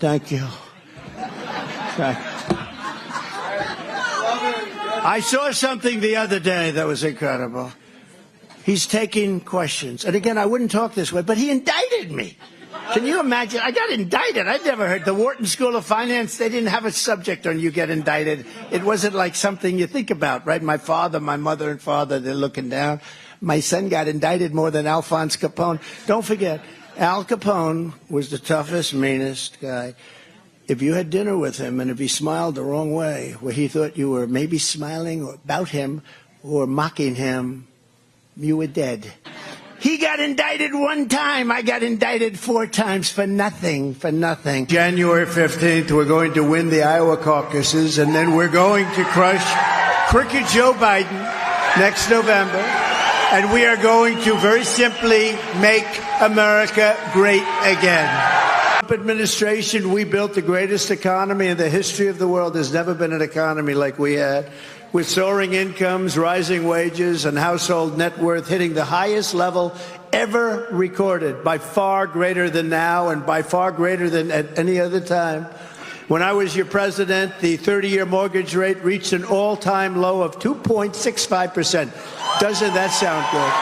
Thank you. I saw something the other day that was incredible. He's taking questions. And again, I wouldn't talk this way, but he indicted me. Can you imagine? I got indicted. I'd never heard the Wharton School of Finance. They didn't have a subject on you get indicted. It wasn't like something you think about, right? My father, my mother and father, they're looking down. My son got indicted more than Alphonse Capone. Don't forget, Al Capone was the toughest, meanest guy. If you had dinner with him and if he smiled the wrong way, where he thought you were maybe smiling about him or mocking him, you were dead. He got indicted one time. I got indicted 4 times for nothing, January 15th, we're going to win the Iowa caucuses, and then we're going to crush crooked Joe Biden next November. And we are going to very simply make America great again. Trump administration, we built the greatest economy in the history of the world. There's never been an economy like we had, with soaring incomes, rising wages, and household net worth hitting the highest level ever recorded, by far greater than now and by far greater than at any other time. When I was your president, the 30-year mortgage rate reached an all-time low of 2.65%. Doesn't that sound good?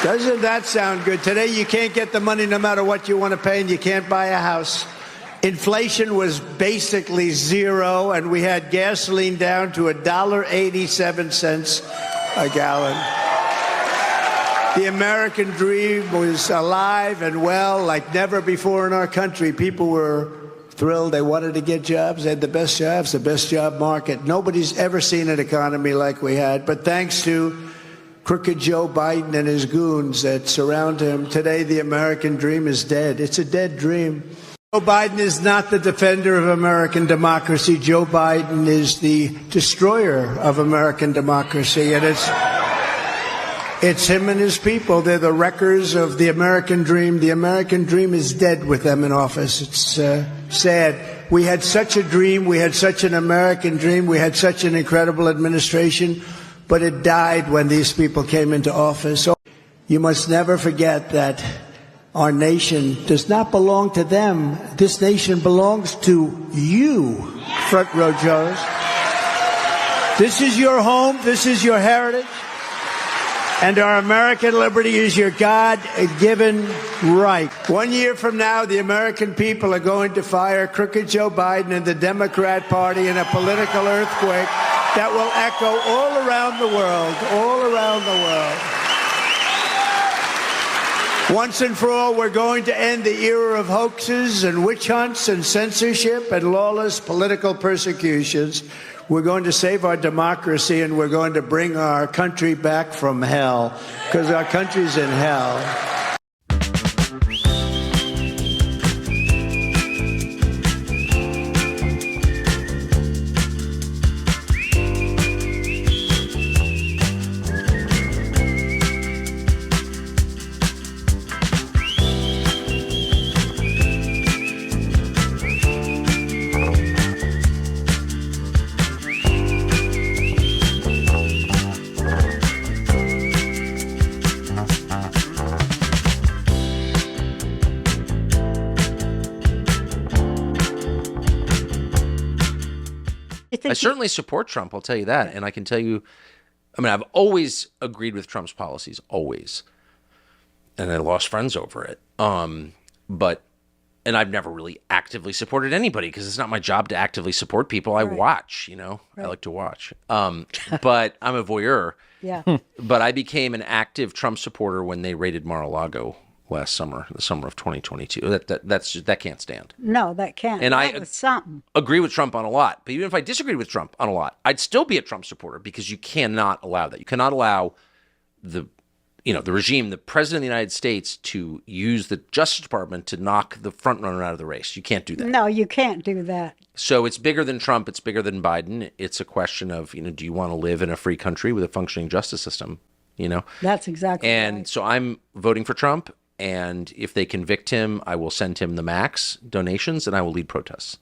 Doesn't that sound good? Today, you can't get the money no matter what you want to pay, and you can't buy a house. Inflation was basically zero, and we had gasoline down to $1.87 a gallon. The American dream was alive and well like never before in our country. People were thrilled. They wanted to get jobs. They had the best jobs, the best job market. Nobody's ever seen an economy like we had. But thanks to crooked Joe Biden and his goons that surround him, today the American dream is dead. It's a dead dream. Joe Biden is not the defender of American democracy. Joe Biden is the destroyer of American democracy. And it's him and his people. They're the wreckers of the American dream. The American dream is dead with them in office. It's sad. We had such a dream. We had such an American dream. We had such an incredible administration. But it died when these people came into office. So you must never forget that our nation does not belong to them. This nation belongs to you, front row Joes. This is your home. This is your heritage. And our American liberty is your God-given right. 1 year from now, the American people are going to fire crooked Joe Biden and the Democrat Party in a political earthquake that will echo all around the world, Once and for all, we're going to end the era of hoaxes and witch hunts and censorship and lawless political persecutions. We're going to save our democracy, and we're going to bring our country back from hell, because our country's in hell. I certainly support Trump, I'll tell you that. And I can tell you, I mean, I've always agreed with Trump's policies, always. And I lost friends over it. And I've never really actively supported anybody because it's not my job to actively support people. I watch, I like to watch. But I'm a voyeur. Yeah. But I became an active Trump supporter when they raided Mar-a-Lago last summer, the summer of 2022. That can't stand. No, that can't. And that was something. Agree with Trump on a lot. But even if I disagreed with Trump on a lot, I'd still be a Trump supporter because you cannot allow that. You cannot allow the regime, the president of the United States, to use the Justice Department to knock the front runner out of the race. You can't do that. No, you can't do that. So it's bigger than Trump. It's bigger than Biden. It's a question of, do you want to live in a free country with a functioning justice system? That's exactly and right. So I'm voting for Trump. And if they convict him, I will send him the max donations and I will lead protests.